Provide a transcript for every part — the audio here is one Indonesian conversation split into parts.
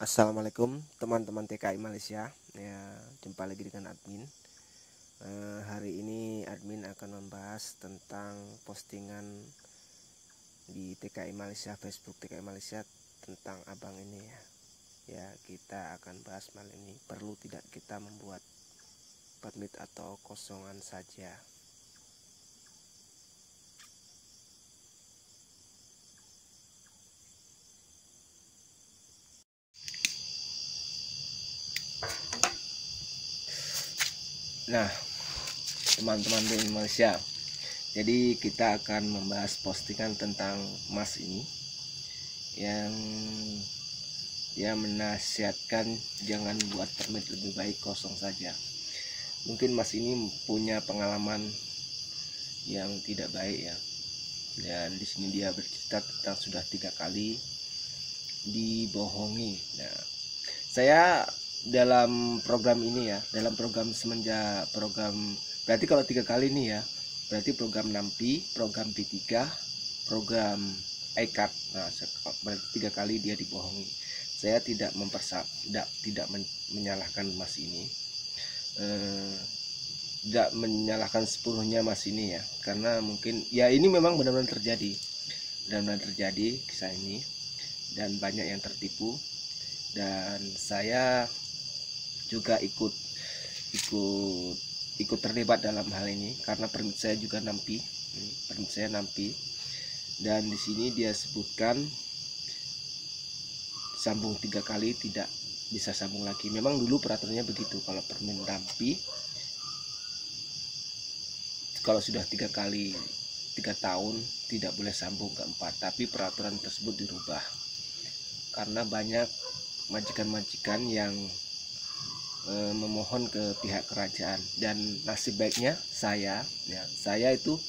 Assalamualaikum teman-teman TKI Malaysia. Ya, jumpa lagi dengan admin. Hari ini admin akan membahas tentang postingan di TKI Malaysia, Facebook TKI Malaysia tentang abang ini ya. Ya, kita akan bahas malam ini. Perlu tidak kita membuat permit atau kosongan saja. Nah, teman-teman di Malaysia, jadi kita akan membahas postingan tentang Mas ini yang menasihatkan jangan buat permit, lebih baik kosong saja. Mungkin Mas ini punya pengalaman yang tidak baik ya, dan di sini dia bercerita tentang sudah 3 kali dibohongi. Nah, saya dalam program ini ya, dalam program semenjak program, berarti kalau 3 kali ini ya, berarti program Nampi, program P3, program iCard. Nah, berarti 3 kali dia dibohongi. Saya tidak menyalahkan Mas ini, tidak menyalahkan sepenuhnya Mas ini ya, karena mungkin ya ini memang benar-benar terjadi kisah ini, dan banyak yang tertipu, dan saya juga ikut terlibat dalam hal ini karena permit saya juga nampi, dan di sini dia sebutkan sambung 3 kali tidak bisa sambung lagi. Memang dulu peraturannya begitu, kalau permit nampi kalau sudah 3 kali 3 tahun tidak boleh sambung keempat, tapi peraturan tersebut dirubah karena banyak majikan-majikan yang memohon ke pihak kerajaan, dan nasib baiknya saya itu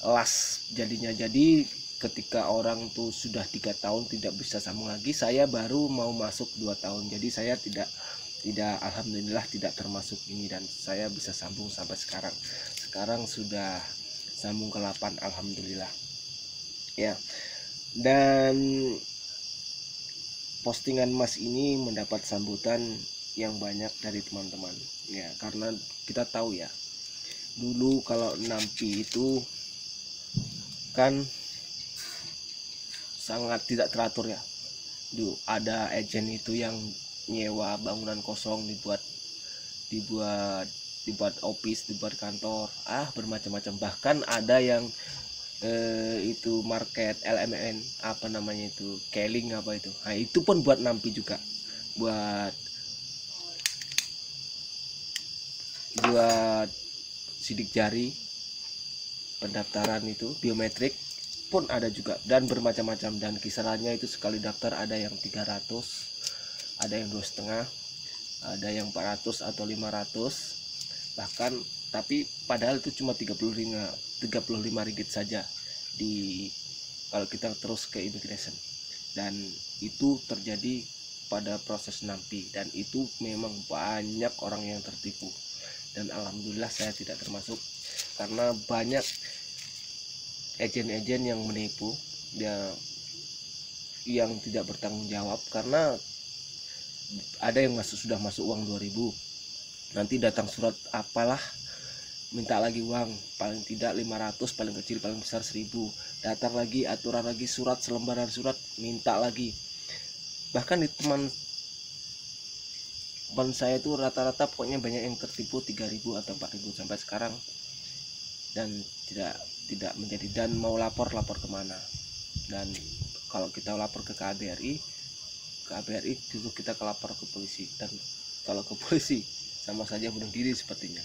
las jadinya. Jadi ketika orang tuh sudah 3 tahun tidak bisa sambung lagi, saya baru mau masuk 2 tahun, jadi saya tidak alhamdulillah tidak termasuk ini, dan saya bisa sambung sampai sekarang sudah sambung ke 8 alhamdulillah ya. Dan postingan Mas ini mendapat sambutan yang banyak dari teman-teman ya, karena kita tahu ya, dulu kalau Nampi itu kan sangat tidak teratur ya. Dulu ada agen itu yang nyewa bangunan kosong, dibuat office, dibuat kantor, bermacam-macam. Bahkan ada yang itu market LMN, apa namanya itu, Keling apa itu, nah itu pun buat Nampi juga, buat sidik jari, pendaftaran itu biometrik pun ada juga, dan bermacam-macam. Dan kisarannya itu sekali daftar ada yang 300, ada yang 2,5, ada yang 400 atau 500 bahkan. Tapi padahal itu cuma 35 ringgit saja di kalau kita terus ke immigration, dan itu terjadi pada proses Nampi, dan itu memang banyak orang yang tertipu, dan alhamdulillah saya tidak termasuk, karena banyak agen-agen yang menipu dia, yang tidak bertanggung jawab. Karena ada yang sudah masuk uang 2.000, nanti datang surat apalah, minta lagi uang, paling tidak 500, paling kecil paling besar 1.000, datang lagi aturan lagi, surat selembaran surat, minta lagi. Bahkan di teman saya itu rata-rata pokoknya banyak yang tertipu 3.000 atau 4.000 sampai sekarang, dan tidak menjadi. Dan mau lapor kemana? Dan kalau kita lapor ke KBRI itu kita lapor ke polisi, dan kalau ke polisi sama saja bunuh diri sepertinya,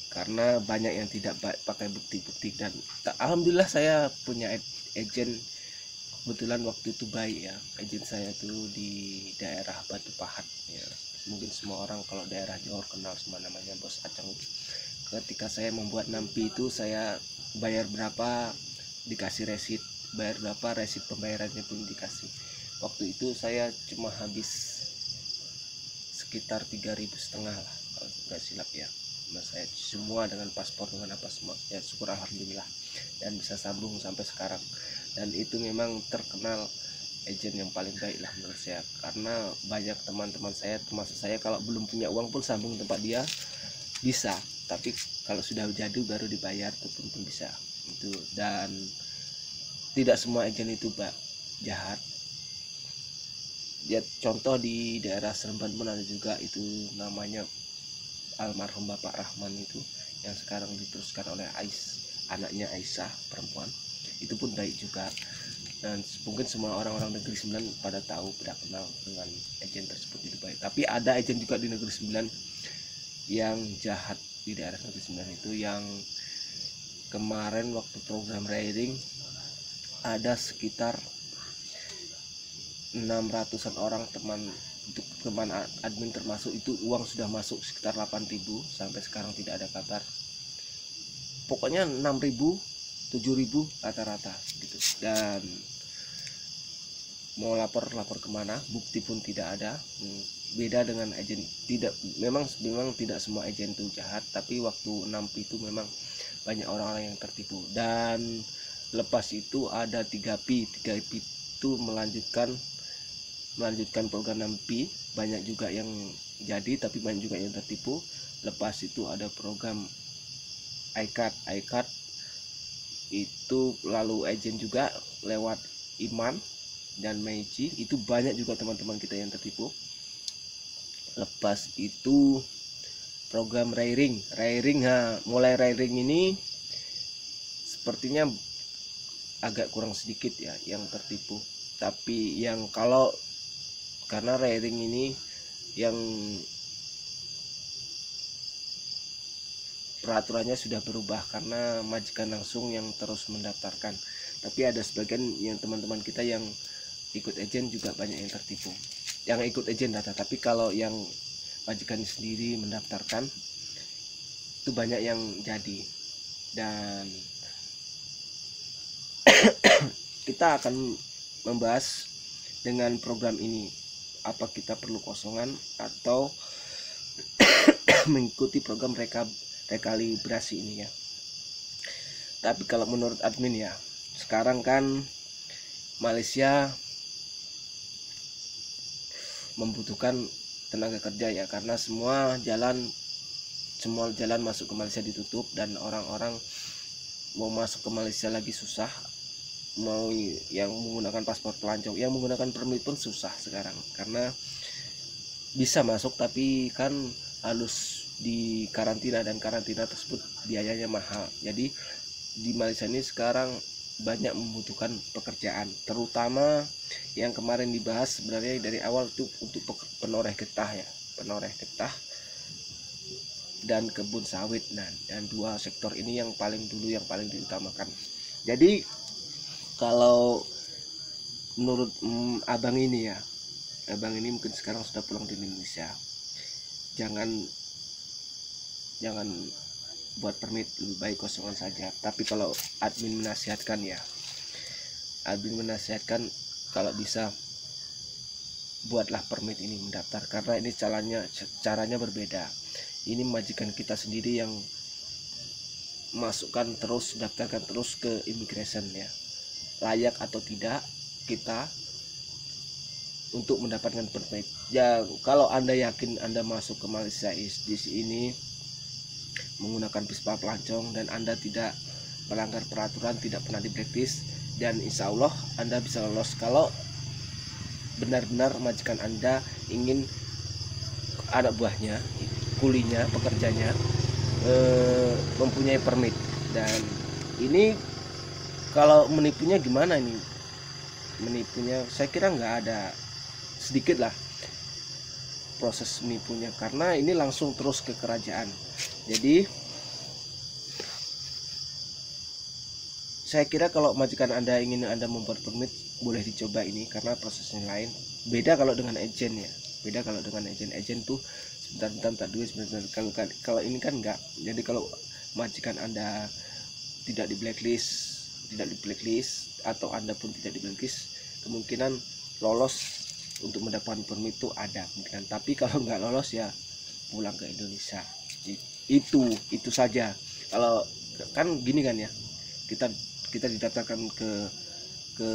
karena banyak yang tidak pakai bukti-bukti. Dan alhamdulillah saya punya agen, kebetulan waktu itu baik ya, agen saya itu di daerah Batu Pahat ya. Mungkin semua orang kalau daerah Johor kenal semua, namanya Bos Acang. Ketika saya membuat Nampi itu, saya bayar berapa dikasih resit, bayar berapa resit pembayarannya pun dikasih. Waktu itu saya cuma habis sekitar 3.500 lah kalau nggak silap ya. Saya semua dengan paspor, dengan apa semua ya, syukur alhamdulillah, dan bisa sambung sampai sekarang. Dan itu memang terkenal agent yang paling baik lah menurut saya, karena banyak teman-teman saya termasuk saya kalau belum punya uang pun sambung tempat dia bisa, tapi kalau sudah jadi baru dibayar itu pun bisa itu. Dan tidak semua agent itu jahat ya. Contoh di daerah Seremban pun ada juga itu, namanya almarhum Bapak Rahman itu, yang sekarang diteruskan oleh anaknya Aisyah perempuan, itu pun baik juga. Dan mungkin semua orang-orang Negeri Sembilan pada tahu, pada kenal dengan agen tersebut itu baik. Tapi ada agen juga di Negeri Sembilan yang jahat di daerah Negeri Sembilan itu, yang kemarin waktu program raiding ada sekitar 600-an orang teman admin termasuk itu, uang sudah masuk sekitar 8.000 sampai sekarang tidak ada kabar. Pokoknya 6.000 7.000 rata-rata gitu. Dan mau lapor kemana, bukti pun tidak ada. Beda dengan agen, memang tidak semua agen itu jahat, tapi waktu Nampi itu memang banyak orang-orang yang tertipu. Dan lepas itu ada 3P itu melanjutkan program Nampi, banyak juga yang jadi tapi banyak juga yang tertipu. Lepas itu ada program iCard itu lalu agen juga lewat Iman dan Meiji, itu banyak juga teman-teman kita yang tertipu. Lepas itu program Rairing, mulai Rairing ini sepertinya agak kurang sedikit ya yang tertipu. Tapi yang karena Rairing ini yang peraturannya sudah berubah karena majikan langsung yang terus mendaftarkan. Tapi ada sebagian yang teman-teman kita yang ikut agen juga banyak yang tertipu, yang ikut agen data. Tapi kalau yang majikan sendiri mendaftarkan itu banyak yang jadi. Dan kita akan membahas dengan program ini, apa kita perlu kosongan atau mengikuti program rekalibrasi ini ya. Tapi kalau menurut admin ya, sekarang kan Malaysia membutuhkan tenaga kerja ya, karena semua jalan masuk ke Malaysia ditutup dan orang-orang mau masuk ke Malaysia lagi susah. Mau yang menggunakan paspor pelancong, yang menggunakan permit pun susah sekarang, karena bisa masuk tapi kan harus di karantina, dan karantina tersebut biayanya mahal. Jadi di Malaysia ini sekarang banyak membutuhkan pekerjaan, terutama yang kemarin dibahas sebenarnya dari awal itu untuk penoreh getah ya, dan kebun sawit. Nah, dan dua sektor ini yang paling diutamakan. Jadi kalau menurut abang ini mungkin sekarang sudah pulang di Indonesia, jangan buat permit, lebih baik kosongan saja. Tapi kalau admin menasihatkan kalau bisa buatlah permit ini, mendaftar, karena ini caranya berbeda. Ini majikan kita sendiri yang daftarkan terus ke immigration ya, layak atau tidak kita untuk mendapatkan permit ya. Kalau Anda yakin Anda masuk ke Malaysia di sini menggunakan paspor pelancong dan Anda tidak melanggar peraturan, tidak pernah di blacklist, dan insya Allah Anda bisa lolos kalau benar-benar majikan Anda ingin anak buahnya, kulinya, pekerjanya mempunyai permit. Dan ini kalau menipunya gimana ini? Menipunya saya kira nggak ada, sedikit lah proses menipunya, karena ini langsung terus ke kerajaan. Jadi saya kira kalau majikan Anda ingin Anda membuat permit, boleh dicoba ini, karena prosesnya lain. Beda kalau dengan agen ya, agen tuh sebentar tak duit sebentar. Kalau ini kan enggak. Jadi kalau majikan Anda tidak di blacklist atau Anda pun tidak di blacklist, kemungkinan lolos untuk mendapatkan permit itu ada kemungkinan. Tapi kalau nggak lolos ya pulang ke Indonesia. Itu saja. Kalau kan gini kan ya, kita didaftarkan ke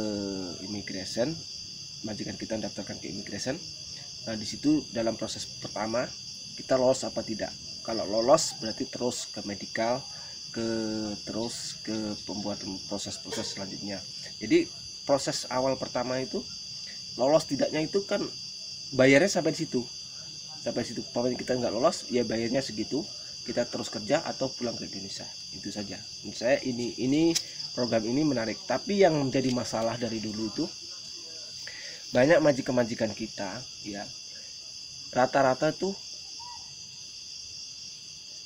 immigration, majikan kita mendaftarkan ke immigration. Nah di situ dalam proses pertama kita lolos apa tidak. Kalau lolos berarti terus ke medical, terus ke pembuatan proses-proses selanjutnya. Jadi proses awal pertama itu lolos tidaknya itu kan bayarnya sampai di situ. Sampai situ, kalau kita nggak lolos ya bayarnya segitu, kita terus kerja atau pulang ke Indonesia. Itu saja. Menurut saya ini program ini menarik. Tapi yang menjadi masalah dari dulu itu banyak majikan-majikan kita ya rata-rata tuh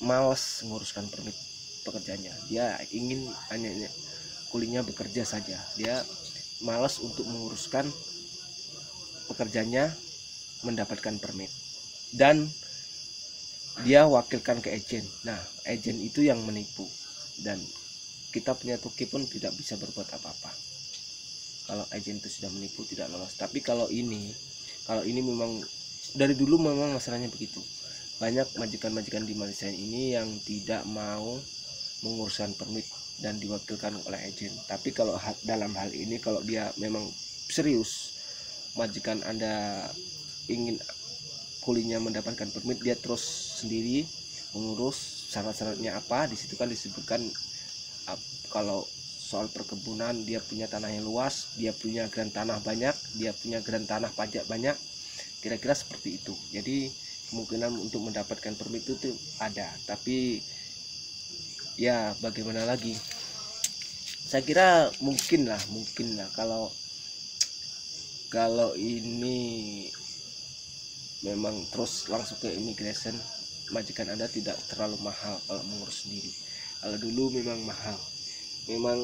malas menguruskan permit pekerjaannya. Dia ingin hanya kulinya bekerja saja. Dia malas untuk menguruskan pekerjaannya mendapatkan permit. Dan dia wakilkan ke agen. Nah, agen itu yang menipu dan kita punya Tuki pun tidak bisa berbuat apa-apa. Kalau agen itu sudah menipu tidak lolos. Tapi kalau ini memang dari dulu memang masalahnya begitu. Banyak majikan-majikan di Malaysia ini yang tidak mau menguruskan permit dan diwakilkan oleh agen. Tapi kalau dalam hal ini kalau dia memang serius majikan Anda ingin kulinya mendapatkan permit, dia terus sendiri mengurus syarat-syaratnya apa. Di situ kan disebutkan kalau soal perkebunan dia punya tanah yang luas, dia punya gran tanah banyak, dia punya gran tanah pajak banyak, kira-kira seperti itu. Jadi kemungkinan untuk mendapatkan permit itu ada, tapi ya bagaimana lagi, saya kira mungkin lah kalau ini memang terus langsung ke immigration, majikan Anda tidak terlalu mahal kalau mengurus sendiri. Kalau dulu memang mahal. Memang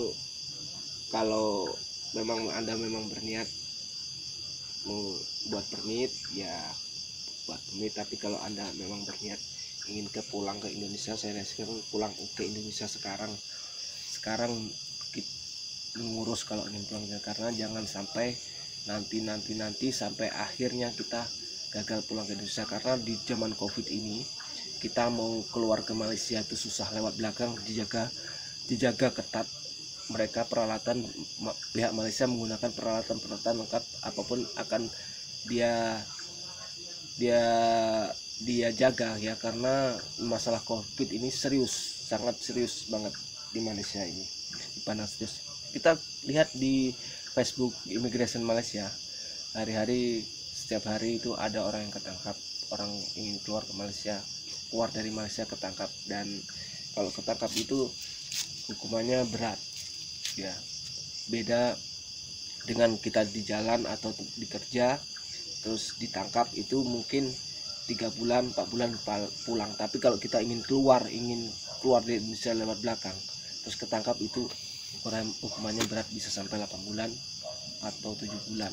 kalau memang Anda memang berniat membuat permit ya buat permit, tapi kalau Anda memang berniat ingin pulang ke Indonesia, saya rekomendasikan pulang ke Indonesia sekarang mengurus kalau ingin pulang, karena jangan sampai nanti sampai akhirnya kita gagal pulang ke Indonesia. Karena di zaman Covid ini kita mau keluar ke Malaysia itu susah, lewat belakang dijaga ketat. Mereka pihak Malaysia menggunakan peralatan lengkap, apapun akan dia jaga ya, karena masalah Covid ini sangat serius banget di Malaysia ini, dipandang serius. Kita lihat di Facebook Immigration Malaysia, hari-hari setiap hari itu ada orang yang ketangkap, orang ingin keluar dari Malaysia ketangkap, dan kalau ketangkap itu hukumannya berat ya, beda dengan kita di jalan atau di kerja terus ditangkap itu mungkin 3 bulan 4 bulan pulang. Tapi kalau kita ingin keluar dari Indonesia lewat belakang terus ketangkap, itu hukumannya berat, bisa sampai 8 bulan atau 7 bulan,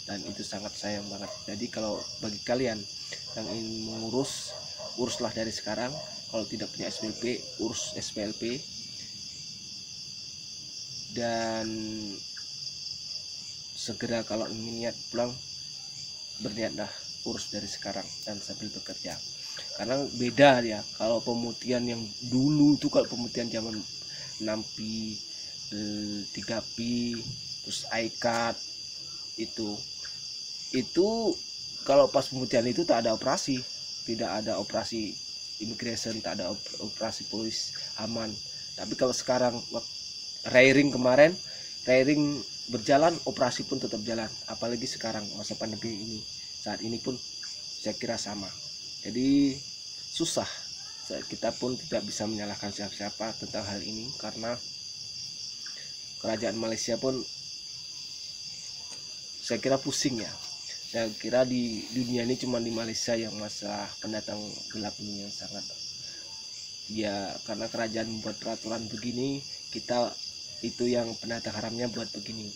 dan itu sangat sayang banget. Jadi kalau bagi kalian yang ingin uruslah dari sekarang. Kalau tidak punya SPLP, urus SPLP, dan segera kalau ingin niat pulang, berniatlah urus dari sekarang dan sambil bekerja. Karena beda ya, kalau pemutihan yang dulu itu, kalau pemutihan zaman 6P, 3P, terus iCard itu kalau pas pemutihan itu tak ada operasi, tidak ada operasi immigration, tak ada operasi polis aman. Tapi kalau sekarang rairing berjalan, operasi pun tetap jalan. Apalagi sekarang masa pandemi ini, saat ini pun saya kira sama. Jadi susah, kita pun tidak bisa menyalahkan siapa-siapa tentang hal ini, karena kerajaan Malaysia pun saya kira pusing ya. Saya kira di dunia ini cuma di Malaysia yang masalah pendatang gelap ini yang sangat ya, karena kerajaan membuat peraturan begini, kita itu yang pendatang haramnya buat begini,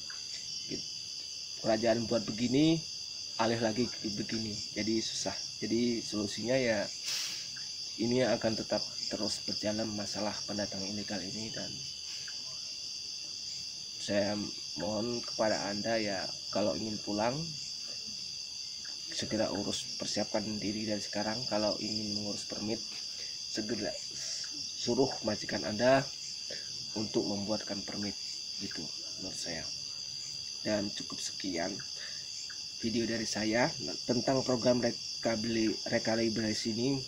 kerajaan buat begini, alih lagi begini, jadi susah. Jadi solusinya ya ini akan tetap terus berjalan masalah pendatang ilegal ini, dan saya mohon kepada Anda ya, kalau ingin pulang segera persiapkan diri dari sekarang. Kalau ingin mengurus permit, segera suruh majikan Anda untuk membuatkan permit, gitu menurut saya. Dan cukup sekian video dari saya tentang program rekalibrasi ini.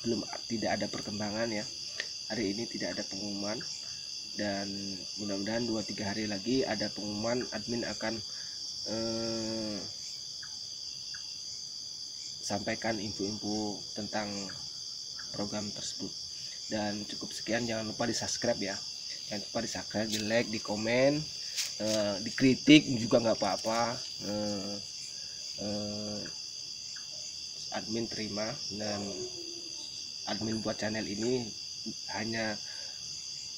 Tidak ada perkembangan ya. Hari ini tidak ada pengumuman, dan mudah-mudahan 2-3 hari lagi ada pengumuman. Admin akan sampaikan info-info tentang program tersebut. Dan cukup sekian, jangan lupa di subscribe ya, jangan lupa di subscribe, di like, di komen, dikritik juga nggak apa-apa. Admin terima, dan admin buat channel ini hanya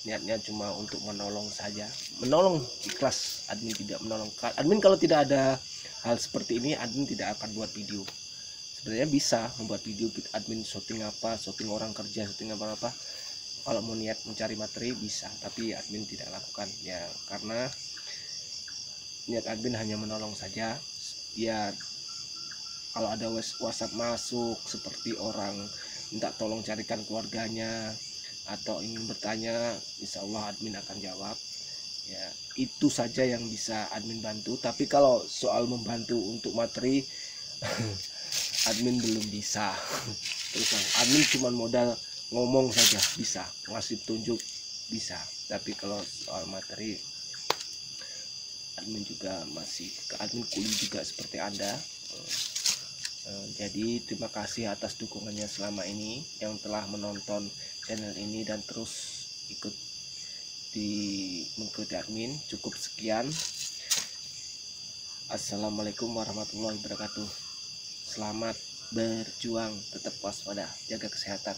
niatnya cuma untuk menolong saja, menolong ikhlas. Admin tidak menolong. Admin kalau tidak ada hal seperti ini, admin tidak akan buat video. Sebenarnya bisa membuat video, admin syuting apa, syuting orang kerja, syuting apa-apa. Kalau mau niat mencari materi bisa, tapi admin tidak lakukan ya, karena niat admin hanya menolong saja. Ya, kalau ada WhatsApp masuk seperti orang minta tolong carikan keluarganya atau ingin bertanya, insya Allah admin akan jawab ya. Itu saja yang bisa admin bantu. Tapi kalau soal membantu untuk materi admin belum bisa. Terus admin cuma modal ngomong saja bisa, ngasih tunjuk bisa, tapi kalau soal materi admin juga masih admin kuliah juga seperti Anda. Jadi terima kasih atas dukungannya selama ini, yang telah menonton channel ini dan terus ikut mengikuti admin. Cukup sekian. Assalamualaikum warahmatullahi wabarakatuh. Selamat berjuang, tetap waspada, jaga kesehatan.